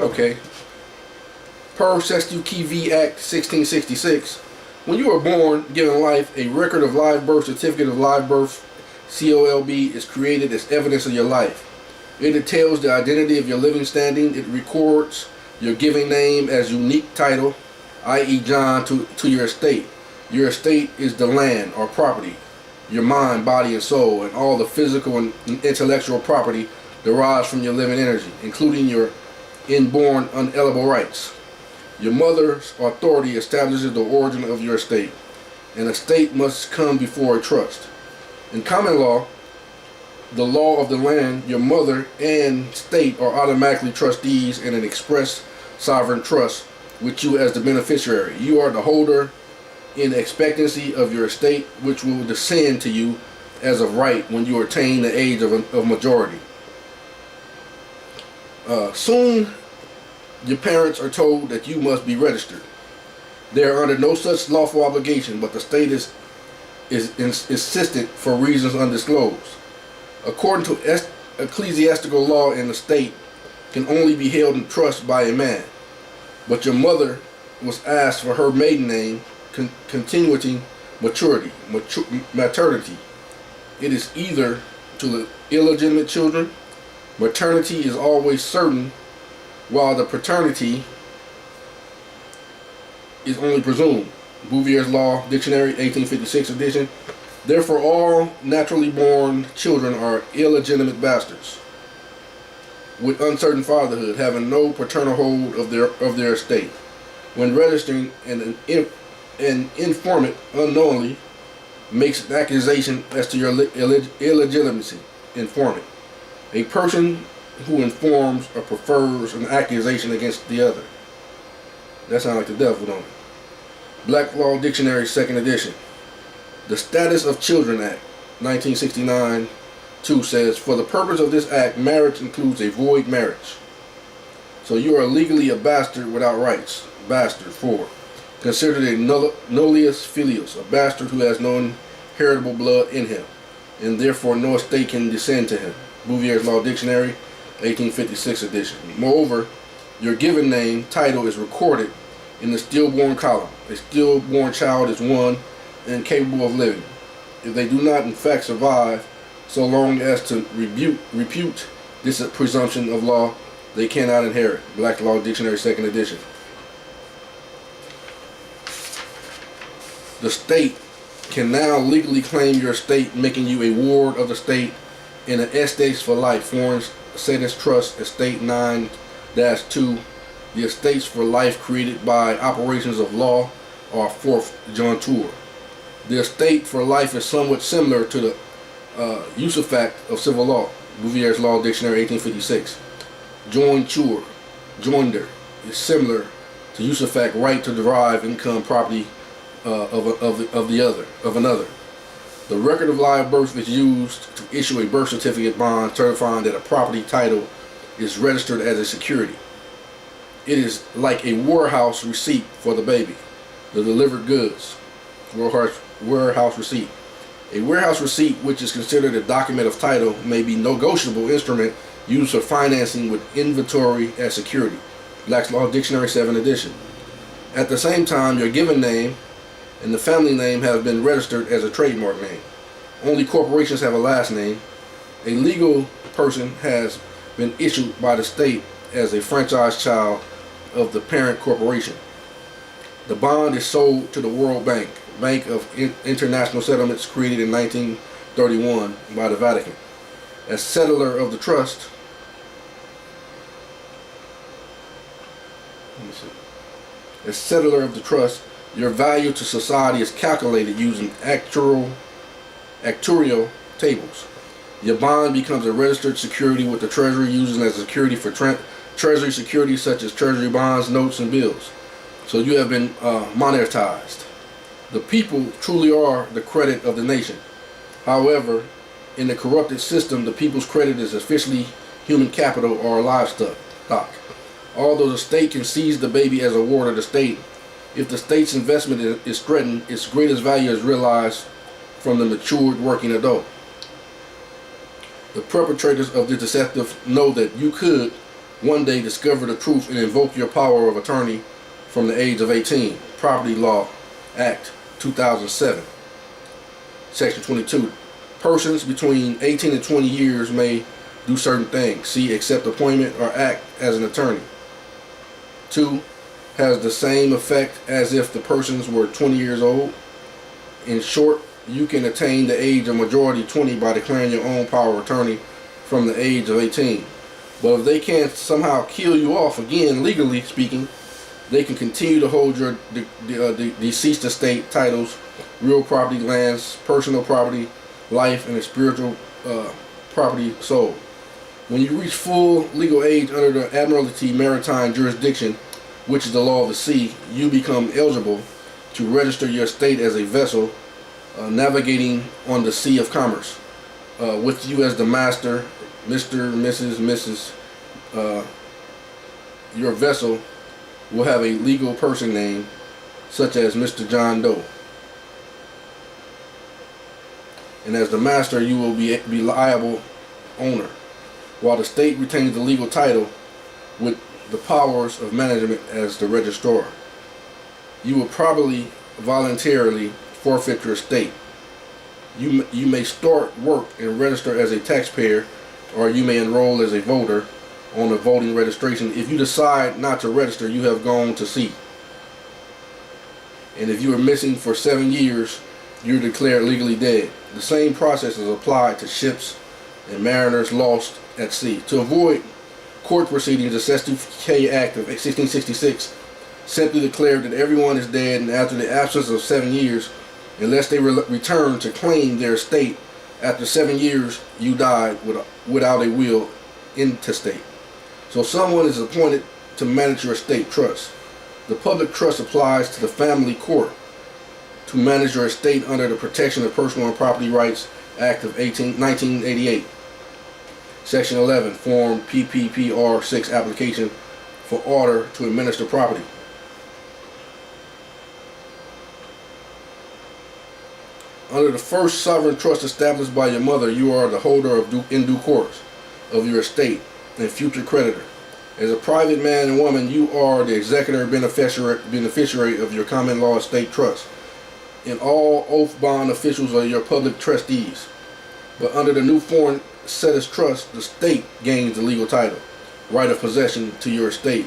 Okay. Per Sestu Key V Act 1666, when you are born, given life, a record of live birth, certificate of live birth, COLB, is created as evidence of your life. It details the identity of your living standing. It records your giving name as unique title, i.e. John, to your estate. Your estate is the land or property, your mind, body, and soul, and all the physical and intellectual property derives from your living energy, including your inborn unalienable rights. Your mother's authority establishes the origin of your estate. An estate must come before a trust. In common law, the law of the land, your mother and state are automatically trustees in an express sovereign trust with you as the beneficiary. You are the holder in expectancy of your estate, which will descend to you as of right when you attain the age of majority. Soon, your parents are told that you must be registered. They are under no such lawful obligation, but the state is insistent for reasons undisclosed. According to ecclesiastical law, an estate can only be held in trust by a man. But your mother was asked for her maiden name, continuity, maternity. It is either to the illegitimate children. Maternity is always certain, while the paternity is only presumed. Bouvier's Law Dictionary, 1856 edition. Therefore, all naturally born children are illegitimate bastards, with uncertain fatherhood, having no paternal hold of their estate. When registering, an informant unknowingly makes an accusation as to your illegitimacy. Informant, a person who informs or prefers an accusation against the other. That sounds like the devil, don't it? Black Law Dictionary, 2nd edition. The Status of Children Act, 1969, 2 says, for the purpose of this act, marriage includes a void marriage. So you are legally a bastard without rights. Bastard, 4. Considered a nullius filius, a bastard who has no inheritable blood in him, and therefore no estate can descend to him. Bouvier's Law Dictionary, 1856 edition. Moreover, your given name, title, is recorded in the stillborn column. A stillborn child is one incapable of living, if they do not in fact survive, so long as to repute this presumption of law, they cannot inherit. Black Law Dictionary, 2nd edition. The state can now legally claim your estate, making you a ward of the state in an estates for life. Foreign Status Trust, Estate 9-2. The estates for life created by operations of law are fourth jointure. The estate for life is somewhat similar to the usufruct of civil law. Bouvier's Law Dictionary, 1856. Jointure, joinder, is similar to usufruct, right to derive income, property of another. The record of live birth is used to issue a birth certificate bond certifying that a property title is registered as a security. It is like a warehouse receipt for the baby. The delivered goods. Warehouse receipt. A warehouse receipt, which is considered a document of title, may be negotiable instrument used for financing with inventory as security. Black's Law Dictionary, 7th edition. At the same time, your given name and the family name have been registered as a trademark name. Only corporations have a last name. A legal person has been issued by the state as a franchise child of the parent corporation. The bond is sold to the World Bank, Bank of International Settlements, created in 1931 by the Vatican. As settlor of the trust, your value to society is calculated using actuarial tables. Your bond becomes a registered security with the Treasury, using as a security for Treasury securities such as Treasury bonds, notes, and bills. So you have been monetized. The people truly are the credit of the nation. However, in the corrupted system, the people's credit is officially human capital or livestock. Although the state can seize the baby as a ward of the state, if the state's investment is threatened, its greatest value is realized from the matured working adult. The perpetrators of this deceptive know that you could one day discover the truth and invoke your power of attorney from the age of 18. Property Law Act 2007. Section 22. Persons between 18 and 20 years may do certain things. See, accept appointment or act as an attorney. 2. Has the same effect as if the persons were 20 years old. In short, you can attain the age of majority 20 by declaring your own power of attorney from the age of 18. But if they can't somehow kill you off, again, legally speaking, they can continue to hold your deceased estate, titles, real property, lands, personal property, life, and spiritual property sold. When you reach full legal age under the Admiralty Maritime Jurisdiction, which is the law of the sea, you become eligible to register your estate as a vessel navigating on the Sea of Commerce, with you as the master, Mr., Mrs., your vessel will have a legal person name, such as Mr. John Doe. And as the master, you will be liable owner, while the state retains the legal title with the powers of management as the registrar. You will probably voluntarily forfeit your estate. You may start work and register as a taxpayer, or you may enroll as a voter on a voting registration. If you decide not to register, you have gone to sea. And if you are missing for 7 years, you're declared legally dead. The same process is applied to ships and mariners lost at sea. To avoid court proceedings, the Certificate Act of 1666 simply declared that everyone is dead, and after the absence of 7 years, unless they return to claim their estate after 7 years, you died without a will intestate. So someone is appointed to manage your estate trust. The public trust applies to the family court to manage your estate under the Protection of Personal and Property Rights Act of 1988. Section 11, Form PPPR 6 application for order to administer property. Under the first sovereign trust established by your mother, you are the holder of in due course of your estate and future creditor. As a private man and woman, you are the executor beneficiary of your common law estate trust, and all oath bond officials are your public trustees. But under the new foreign status trust, the state gains the legal title, right of possession to your estate,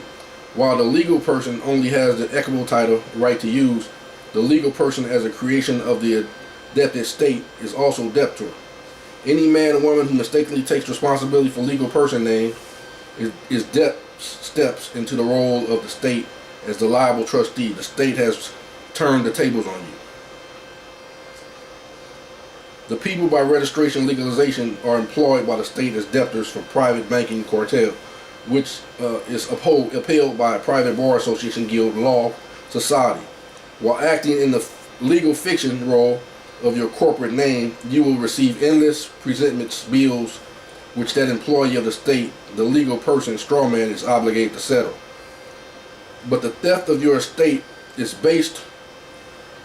while the legal person only has the equitable title, right to use. The legal person, as a creation of the adopted state, is also debtor. Any man or woman who mistakenly takes responsibility for legal person name steps into the role of the state as the liable trustee. The state has turned the tables on you. The people by registration and legalization are employed by the state as debtors for private banking cartel, which is upheld by a private bar association, guild, law, society. While acting in the legal fiction role of your corporate name, you will receive endless presentments bills which that employee of the state, the legal person, strawman, is obligated to settle. But the theft of your estate is based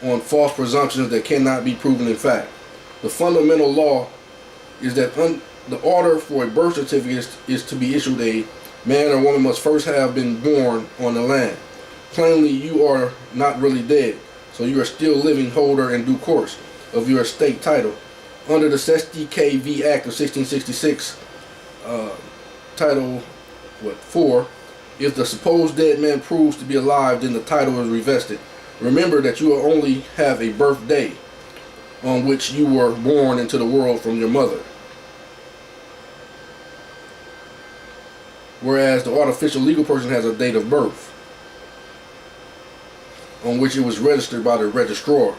on false presumptions that cannot be proven in fact. The fundamental law is that the order for a birth certificate is to be issued, a man or woman must first have been born on the land. Plainly, you are not really dead, so you are still living holder in due course of your estate title. Under the STKV Act of 1666, Title 4, if the supposed dead man proves to be alive, then the title is revested. Remember that you will only have a birthday on which you were born into the world from your mother, whereas the artificial legal person has a date of birth on which it was registered by the registrar.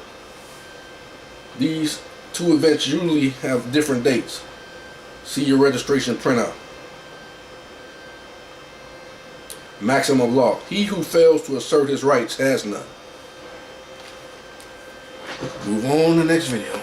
These two events usually have different dates. See your registration printout. Maxim of law. He who fails to assert his rights has none. Move on to the next video.